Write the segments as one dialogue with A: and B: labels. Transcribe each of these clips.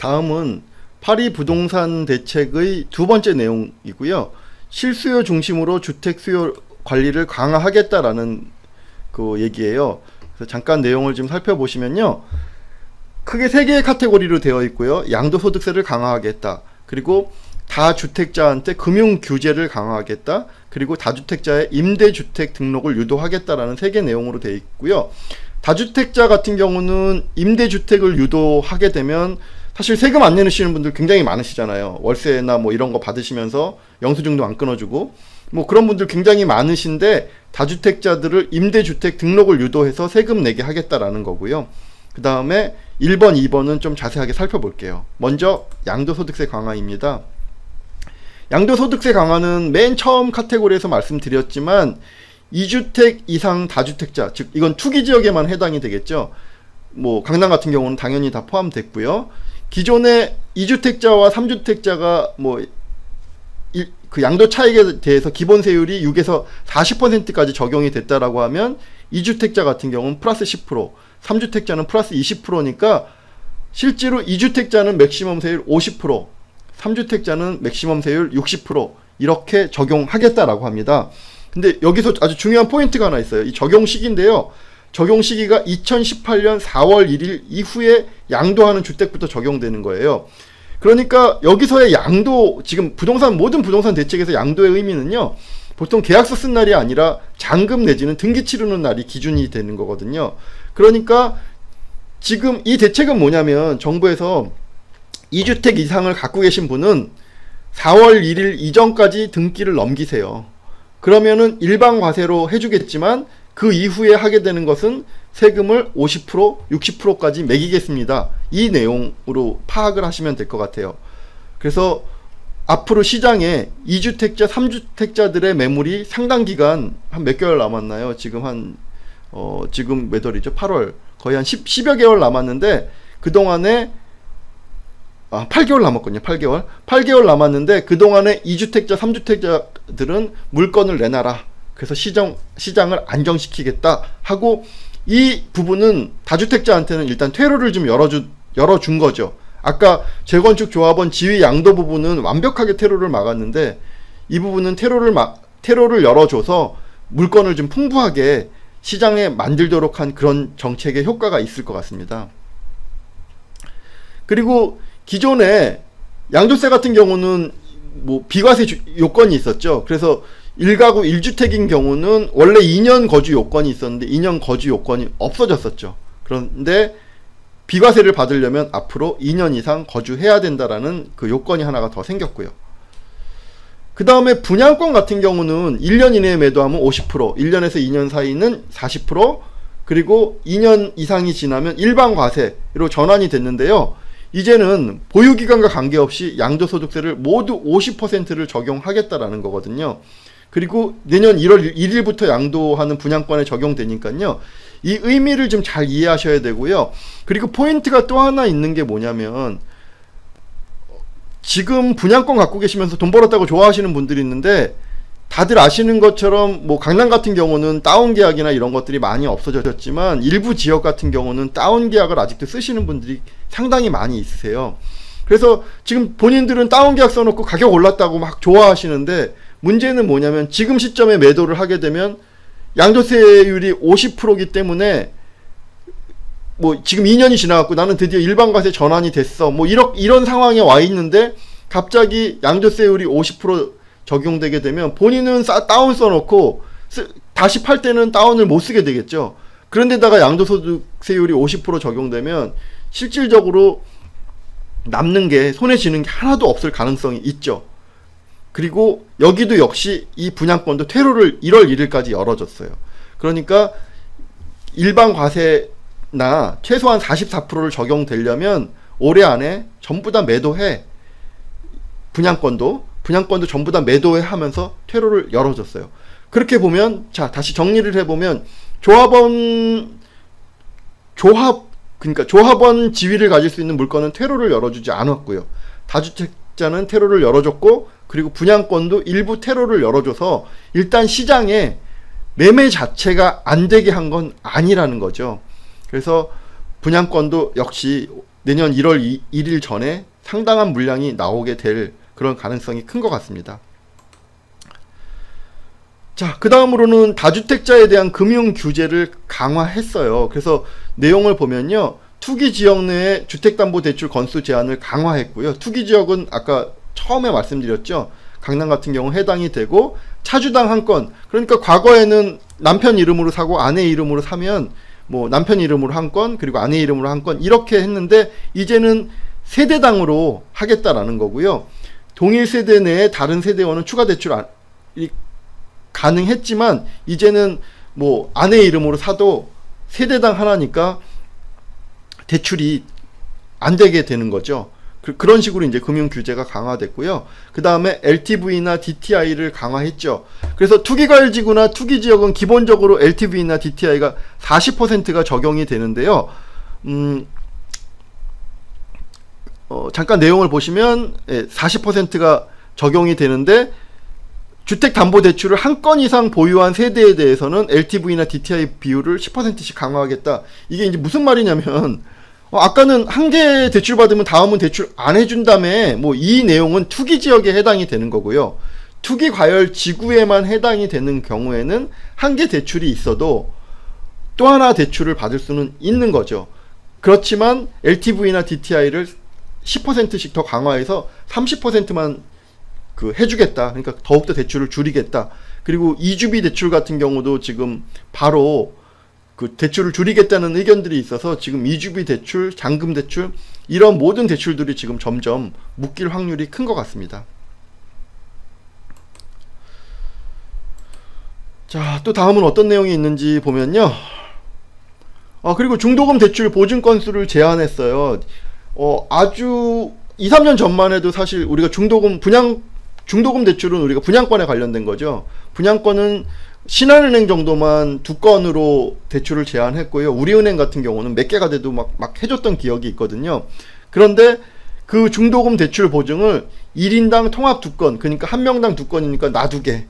A: 다음은 파리 부동산 대책의 두 번째 내용이고요. 실수요 중심으로 주택 수요 관리를 강화하겠다라는 그 얘기예요. 그래서 잠깐 내용을 좀 살펴보시면요. 크게 세 개의 카테고리로 되어 있고요. 양도소득세를 강화하겠다. 그리고 다주택자한테 금융 규제를 강화하겠다. 그리고 다주택자의 임대주택 등록을 유도하겠다라는 세 개 내용으로 되어 있고요. 다주택자 같은 경우는 임대주택을 유도하게 되면 사실 세금 안 내시는 분들 굉장히 많으시잖아요. 월세나 뭐 이런 거 받으시면서 영수증도 안 끊어주고 뭐 그런 분들 굉장히 많으신데 다주택자들을 임대주택 등록을 유도해서 세금 내게 하겠다라는 거고요. 그 다음에 1번, 2번은 좀 자세하게 살펴볼게요. 먼저 양도소득세 강화입니다. 양도소득세 강화는 맨 처음 카테고리에서 말씀드렸지만 2주택 이상 다주택자, 즉 이건 투기지역에만 해당이 되겠죠. 뭐 강남 같은 경우는 당연히 다 포함됐고요. 기존의 2주택자와 3주택자가 뭐 그 양도 차익에 대해서 기본세율이 6에서 40%까지 적용이 됐다라고 하면 2주택자 같은 경우는 플러스 10%, 3주택자는 플러스 20%니까 실제로 2주택자는 맥시멈 세율 50%, 3주택자는 맥시멈 세율 60% 이렇게 적용하겠다라고 합니다. 근데 여기서 아주 중요한 포인트가 하나 있어요. 이 적용 시기인데요. 적용 시기가 2018년 4월 1일 이후에 양도하는 주택부터 적용되는 거예요. 그러니까 여기서의 양도, 지금 모든 부동산 대책에서 양도의 의미는요, 보통 계약서 쓴 날이 아니라 잔금 내지는 등기 치르는 날이 기준이 되는 거거든요. 그러니까 지금 이 대책은 뭐냐면 정부에서 2주택 이상을 갖고 계신 분은 4월 1일 이전까지 등기를 넘기세요. 그러면은 일반 과세로 해주겠지만 그 이후에 하게 되는 것은 세금을 50%, 60%까지 매기겠습니다. 이 내용으로 파악을 하시면 될 것 같아요. 그래서 앞으로 시장에 2주택자, 3주택자들의 매물이 상당 기간 한 몇 개월 남았나요? 지금 지금 몇 월이죠? 8월. 거의 한 10여 개월 남았는데 그동안에 8개월 남았거든요. 8개월 남았는데 그동안에 2주택자, 3주택자들은 물건을 내놔라. 그래서 시장을 안정시키겠다 하고 이 부분은 다주택자한테는 일단 퇴로를 좀 열어준 거죠. 아까 재건축 조합원 지위 양도 부분은 완벽하게 퇴로를 막았는데 이 부분은 퇴로를 열어줘서 물건을 좀 풍부하게 시장에 만들도록 한 그런 정책의 효과가 있을 것 같습니다. 그리고 기존에 양도세 같은 경우는 뭐 비과세 요건이 있었죠. 그래서 1가구 1주택인 경우는 원래 2년 거주 요건이 있었는데 2년 거주 요건이 없어졌었죠. 그런데 비과세를 받으려면 앞으로 2년 이상 거주해야 된다라는 그 요건이 하나가 더 생겼고요. 그 다음에 분양권 같은 경우는 1년 이내에 매도하면 50%, 1년에서 2년 사이는 40%, 그리고 2년 이상이 지나면 일반 과세로 전환이 됐는데요. 이제는 보유기간과 관계없이 양도소득세를 모두 50%를 적용하겠다라는 거거든요. 그리고 내년 1월 1일부터 양도하는 분양권에 적용되니까요. 이 의미를 좀 잘 이해하셔야 되고요. 그리고 포인트가 또 하나 있는 게 뭐냐면 지금 분양권 갖고 계시면서 돈 벌었다고 좋아하시는 분들이 있는데 다들 아시는 것처럼 뭐 강남 같은 경우는 다운 계약이나 이런 것들이 많이 없어졌지만 일부 지역 같은 경우는 다운 계약을 아직도 쓰시는 분들이 상당히 많이 있으세요. 그래서 지금 본인들은 다운 계약 써놓고 가격 올랐다고 막 좋아하시는데 문제는 뭐냐면 지금 시점에 매도를 하게 되면 양도세율이 50%이기 때문에 뭐 지금 2년이 지나갔고 나는 드디어 일반과세 전환이 됐어 뭐 이런 상황에 와 있는데 갑자기 양도세율이 50% 적용되게 되면 본인은 다운 써놓고 다시 팔 때는 다운을 못 쓰게 되겠죠. 그런데다가 양도소득세율이 50% 적용되면 실질적으로 남는 게 손에 쥐는 게 하나도 없을 가능성이 있죠. 그리고 여기도 역시 이 분양권도 퇴로를 1월 1일까지 열어줬어요. 그러니까 일반 과세나 최소한 44%를 적용되려면 올해 안에 전부 다 매도해. 분양권도 전부 다 매도해 하면서 퇴로를 열어줬어요. 그렇게 보면 자 다시 정리를 해보면 그러니까 조합원 지위를 가질 수 있는 물건은 퇴로를 열어주지 않았고요. 다주택자는 퇴로를 열어줬고 그리고 분양권도 일부 퇴로를 열어줘서 일단 시장에 매매 자체가 안 되게 한 건 아니라는 거죠. 그래서 분양권도 역시 내년 1월 1일 전에 상당한 물량이 나오게 될 그런 가능성이 큰 것 같습니다. 자, 그 다음으로는 다주택자에 대한 금융 규제를 강화했어요. 그래서 내용을 보면요, 투기지역 내에 주택담보대출 건수 제한을 강화했고요. 투기지역은 아까 처음에 말씀드렸죠. 강남 같은 경우 해당이 되고, 차주당 한 건, 그러니까 과거에는 남편 이름으로 사고 아내 이름으로 사면 뭐 남편 이름으로 한 건, 그리고 아내 이름으로 한 건, 이렇게 했는데 이제는 세대당으로 하겠다라는 거고요. 동일 세대 내에 다른 세대원은 추가 대출이 가능했지만 이제는 뭐 아내 이름으로 사도 세대당 하나니까 대출이 안 되게 되는 거죠. 그런 식으로 이제 금융 규제가 강화됐고요. 그 다음에 LTV나 DTI를 강화했죠. 그래서 투기과열지구나 투기지역은 기본적으로 LTV나 DTI가 40%가 적용이 되는데요. 잠깐 내용을 보시면 40%가 적용이 되는데, 주택담보대출을 한 건 이상 보유한 세대에 대해서는 LTV나 DTI 비율을 10%씩 강화하겠다. 이게 이제 무슨 말이냐면, 아까는 한 개 대출 받으면 다음은 대출 안 해준다며, 뭐 이 내용은 투기지역에 해당이 되는 거고요. 투기과열 지구에만 해당이 되는 경우에는 한 개 대출이 있어도 또 하나 대출을 받을 수는 있는 거죠. 그렇지만 LTV나 DTI를 10%씩 더 강화해서 30%만 해주겠다. 그러니까 더욱더 대출을 줄이겠다. 그리고 이주비 대출 같은 경우도 지금 바로 대출을 줄이겠다는 의견들이 있어서 지금 이주비 대출, 잔금 대출, 이런 모든 대출들이 지금 점점 묶일 확률이 큰 것 같습니다. 자, 또 다음은 어떤 내용이 있는지 보면요. 그리고 중도금 대출 보증 건수를 제한했어요. 아주 2, 3년 전만 해도 사실 우리가 중도금 대출은 우리가 분양권에 관련된 거죠. 분양권은 신한은행 정도만 2건으로 대출을 제한했고요. 우리은행 같은 경우는 몇 개가 돼도 막 해줬던 기억이 있거든요. 그런데 그 중도금 대출 보증을 1인당 통합 2건, 그러니까 한 명당 2건이니까 나 2개,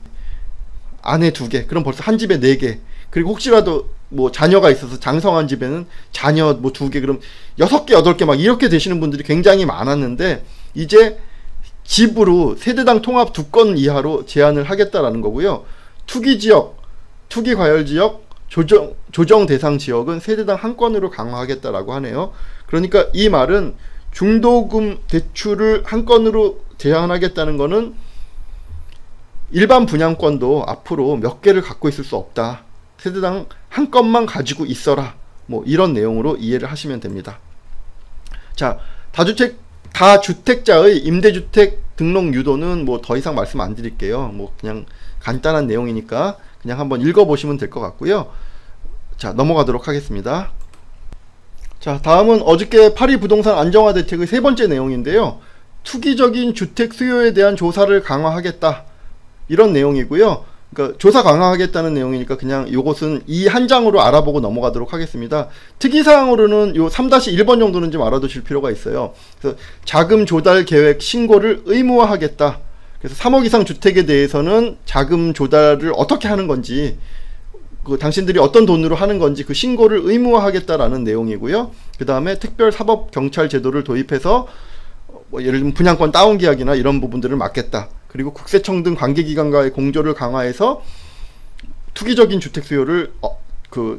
A: 아내 2개, 그럼 벌써 한 집에 4개. 그리고 혹시라도 뭐 자녀가 있어서 장성한 집에는 자녀 뭐 2개, 그럼 6개, 8개 막 이렇게 되시는 분들이 굉장히 많았는데, 이제 집으로 세대당 통합 2건 이하로 제한을 하겠다라는 거고요. 투기지역, 투기과열지역, 조정 대상 지역은 세대당 한 건으로 강화하겠다라고 하네요. 그러니까 이 말은 중도금 대출을 한 건으로 제한하겠다는 거는 일반 분양권도 앞으로 몇 개를 갖고 있을 수 없다. 세대당 한 건만 가지고 있어라. 뭐 이런 내용으로 이해를 하시면 됩니다. 자, 다주택자의 임대주택 등록 유도는 뭐 더 이상 말씀 안 드릴게요. 뭐 그냥 간단한 내용이니까 그냥 한번 읽어보시면 될 것 같고요. 자, 넘어가도록 하겠습니다. 자, 다음은 어저께 파리 부동산 안정화 대책의 3번째 내용인데요. 투기적인 주택 수요에 대한 조사를 강화하겠다. 이런 내용이고요. 그러니까 조사 강화하겠다는 내용이니까 그냥 요것은 이 한 장으로 알아보고 넘어가도록 하겠습니다. 특이사항으로는 요 3-1번 정도는 좀 알아두실 필요가 있어요. 그래서 자금 조달 계획 신고를 의무화하겠다. 그래서 3억 이상 주택에 대해서는 자금 조달을 어떻게 하는 건지, 당신들이 어떤 돈으로 하는 건지 그 신고를 의무화하겠다라는 내용이고요. 그 다음에 특별 사법 경찰 제도를 도입해서 뭐 예를 들면 분양권 다운 계약이나 이런 부분들을 막겠다. 그리고 국세청 등 관계기관과의 공조를 강화해서 투기적인 주택 수요를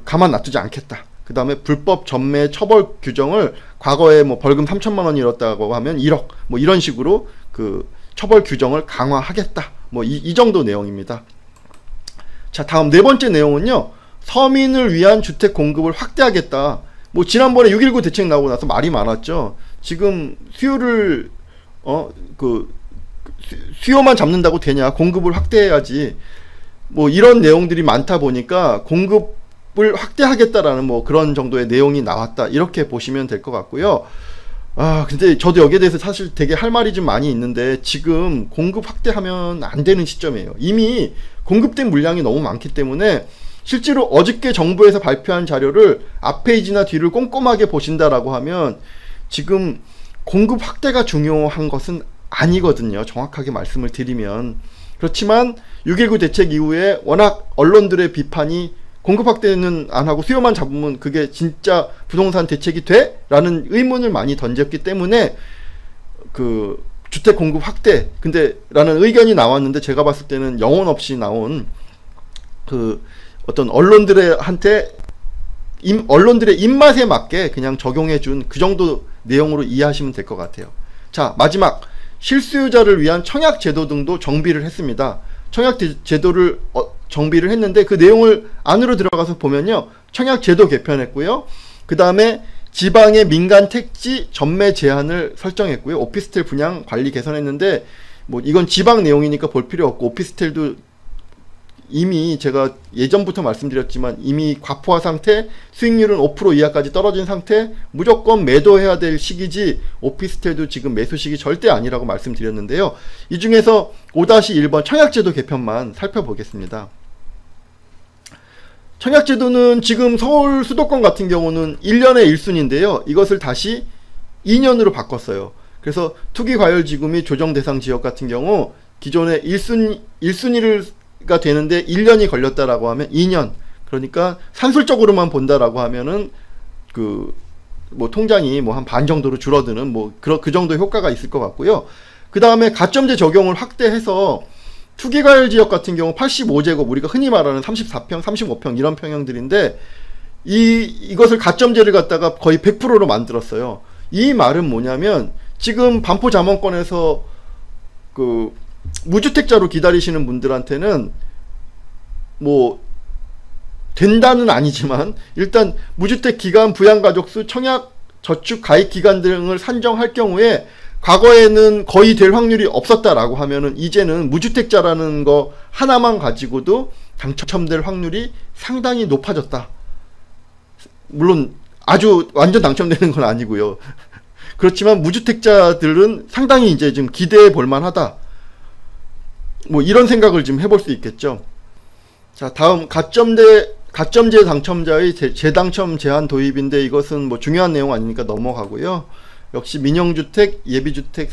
A: 가만 놔두지 않겠다. 그 다음에 불법 전매 처벌 규정을 과거에 뭐 벌금 3천만 원이었다고 하면 1억 뭐 이런 식으로 처벌 규정을 강화하겠다. 뭐 이 정도 내용입니다. 자, 다음 4번째 내용은요. 서민을 위한 주택 공급을 확대하겠다. 뭐 지난번에 6.19 대책 나오고 나서 말이 많았죠. 지금 수요를 수요만 잡는다고 되냐? 공급을 확대해야지. 뭐 이런 내용들이 많다 보니까 공급을 확대하겠다라는 뭐 그런 정도의 내용이 나왔다. 이렇게 보시면 될 것 같고요. 근데 저도 여기에 대해서 사실 되게 할 말이 좀 많이 있는데 지금 공급 확대하면 안 되는 시점이에요. 이미 공급된 물량이 너무 많기 때문에 실제로 어저께 정부에서 발표한 자료를 앞페이지나 뒤를 꼼꼼하게 보신다라고 하면 지금 공급 확대가 중요한 것은 아니거든요. 정확하게 말씀을 드리면. 그렇지만 6.19 대책 이후에 워낙 언론들의 비판이 공급 확대는 안 하고 수요만 잡으면 그게 진짜 부동산 대책이 돼? 라는 의문을 많이 던졌기 때문에 그 주택 공급 확대 근데 라는 의견이 나왔는데, 제가 봤을 때는 영혼 없이 나온 그 어떤 언론들의 입맛에 맞게 그냥 적용해 준 그 정도 내용으로 이해하시면 될 것 같아요. 자, 마지막 실수요자를 위한 청약 제도 등도 정비를 했습니다. 청약 제도를 정비를 했는데 그 내용을 안으로 들어가서 보면요, 청약 제도 개편했고요, 그 다음에 지방의 민간 택지 전매 제한을 설정했고요, 오피스텔 분양 관리 개선했는데, 뭐 이건 지방 내용이니까 볼 필요 없고, 오피스텔도 이미 제가 예전부터 말씀드렸지만 이미 과포화 상태, 수익률은 5% 이하까지 떨어진 상태, 무조건 매도해야 될 시기지 오피스텔도 지금 매수 시기 절대 아니라고 말씀드렸는데요. 이 중에서 5-1번 청약제도 개편만 살펴보겠습니다. 청약제도는 지금 서울 수도권 같은 경우는 1년에 1순인데요. 이것을 다시 2년으로 바꿨어요. 그래서 투기과열지구 및 조정대상 지역 같은 경우 기존에 1순위가 되는데 1년이 걸렸다라고 하면 2년, 그러니까 산술적으로만 본다라고 하면은 그 뭐 통장이 뭐 한 반 정도로 줄어드는 뭐 그 정도 효과가 있을 것 같고요. 그 다음에 가점제 적용을 확대해서 투기과열 지역 같은 경우 85제곱, 우리가 흔히 말하는 34평, 35평 이런 평형들인데 이것을 가점제를 갖다가 거의 100%로 만들었어요. 이 말은 뭐냐면 지금 반포 잠원권에서 그 무주택자로 기다리시는 분들한테는 뭐 된다는 아니지만 일단 무주택 기간, 부양가족수, 청약, 저축, 가입 기간 등을 산정할 경우에 과거에는 거의 될 확률이 없었다라고 하면은 이제는 무주택자라는 거 하나만 가지고도 당첨될 확률이 상당히 높아졌다. 물론 아주 완전 당첨되는 건 아니고요. 그렇지만 무주택자들은 상당히 이제 좀 기대해 볼 만하다. 뭐 이런 생각을 좀 해볼 수 있겠죠. 자, 다음 가점제 당첨자의 재당첨 제한 도입인데 이것은 뭐 중요한 내용 아니니까 넘어가고요. 역시 민영주택, 예비주택,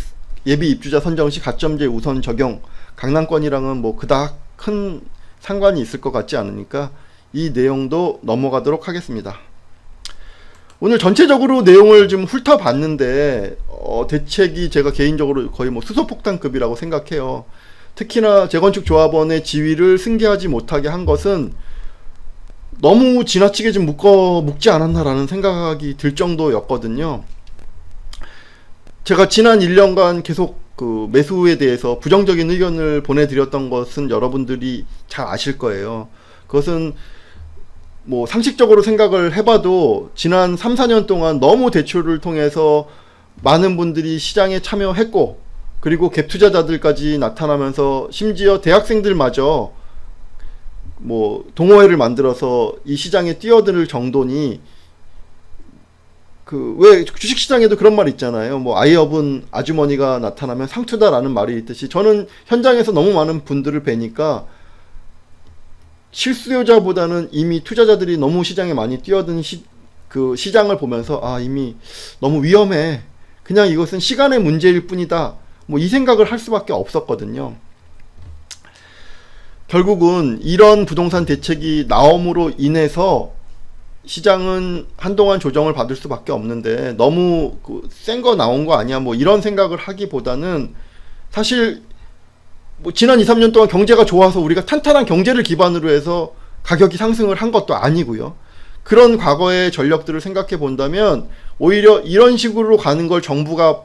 A: 예비입주자 선정 시 가점제 우선 적용, 강남권이랑은 뭐 그닥 큰 상관이 있을 것 같지 않으니까 이 내용도 넘어가도록 하겠습니다. 오늘 전체적으로 내용을 좀 훑어봤는데 대책이 제가 개인적으로 거의 뭐 수소폭탄급이라고 생각해요. 특히나 재건축조합원의 지위를 승계하지 못하게 한 것은 너무 지나치게 좀 묶지 않았나라는 생각이 들 정도였거든요. 제가 지난 1년간 계속 그 매수에 대해서 부정적인 의견을 보내드렸던 것은 여러분들이 잘 아실 거예요. 그것은 뭐 상식적으로 생각을 해봐도 지난 3-4년 동안 너무 대출을 통해서 많은 분들이 시장에 참여했고, 그리고 갭 투자자들까지 나타나면서 심지어 대학생들마저 뭐 동호회를 만들어서 이 시장에 뛰어들 정도니, 그 왜 주식시장에도 그런 말 있잖아요. 뭐 아이 업은 아주머니가 나타나면 상투다라는 말이 있듯이, 저는 현장에서 너무 많은 분들을 뵈니까 실수요자보다는 이미 투자자들이 너무 시장에 많이 뛰어든 그 시장을 보면서 아, 이미 너무 위험해, 그냥 이것은 시간의 문제일 뿐이다, 뭐 이 생각을 할 수밖에 없었거든요. 결국은 이런 부동산 대책이 나옴으로 인해서 시장은 한동안 조정을 받을 수밖에 없는데, 너무 센 거 나온 거 아니야 뭐 이런 생각을 하기보다는, 사실 뭐 지난 2-3년 동안 경제가 좋아서 우리가 탄탄한 경제를 기반으로 해서 가격이 상승을 한 것도 아니고요. 그런 과거의 전력들을 생각해 본다면 오히려 이런 식으로 가는 걸 정부가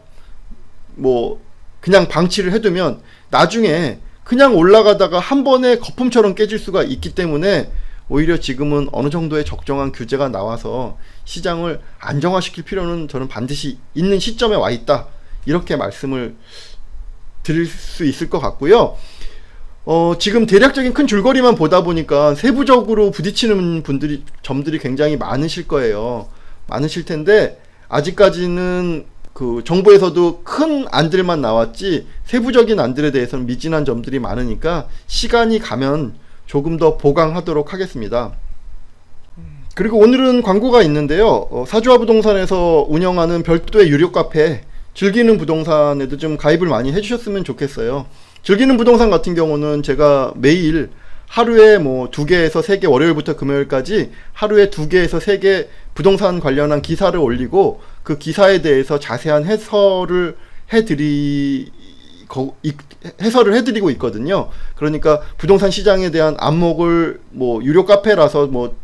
A: 뭐 그냥 방치를 해두면 나중에 그냥 올라가다가 한 번에 거품처럼 깨질 수가 있기 때문에, 오히려 지금은 어느 정도의 적정한 규제가 나와서 시장을 안정화시킬 필요는 저는 반드시 있는 시점에 와 있다, 이렇게 말씀을 드릴 수 있을 것 같고요. 지금 대략적인 큰 줄거리만 보다 보니까 세부적으로 부딪히는 점들이 굉장히 많으실 거예요. 많으실 텐데 아직까지는 그 정부에서도 큰 안들만 나왔지 세부적인 안들에 대해서는 미진한 점들이 많으니까 시간이 가면 조금 더 보강하도록 하겠습니다. 그리고 오늘은 광고가 있는데요. 사주와 부동산에서 운영하는 별도의 유료 카페 즐기는 부동산에도 좀 가입을 많이 해주셨으면 좋겠어요. 즐기는 부동산 같은 경우는 제가 매일 하루에 뭐 2개에서 3개, 월요일부터 금요일까지 하루에 2개에서 3개 부동산 관련한 기사를 올리고 그 기사에 대해서 자세한 해설을 해드리고 있거든요. 그러니까 부동산 시장에 대한 안목을 뭐 유료 카페라서 뭐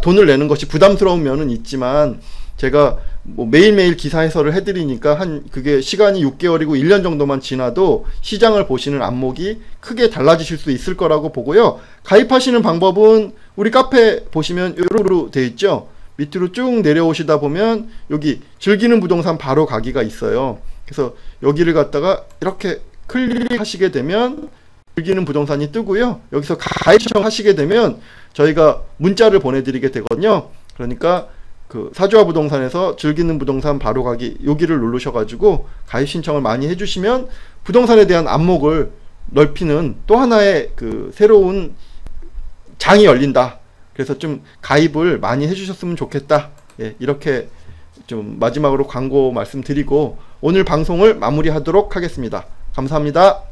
A: 돈을 내는 것이 부담스러운 면은 있지만 제가 뭐 매일매일 기사 해설을 해드리니까 그게 시간이 6개월이고 1년 정도만 지나도 시장을 보시는 안목이 크게 달라지실 수 있을 거라고 보고요. 가입하시는 방법은 우리 카페 보시면 요로 되어 있죠. 밑으로 쭉 내려오시다 보면 여기 즐기는 부동산 바로 가기가 있어요. 그래서 여기를 갖다가 이렇게 클릭하시게 되면 즐기는 부동산이 뜨고요. 여기서 가입 신청하시게 되면 저희가 문자를 보내드리게 되거든요. 그러니까 그 사주와 부동산에서 즐기는 부동산 바로 가기 여기를 누르셔가지고 가입 신청을 많이 해주시면 부동산에 대한 안목을 넓히는 또 하나의 그 새로운 장이 열린다. 그래서 좀 가입을 많이 해주셨으면 좋겠다. 예, 이렇게 좀 마지막으로 광고 말씀드리고 오늘 방송을 마무리하도록 하겠습니다. 감사합니다.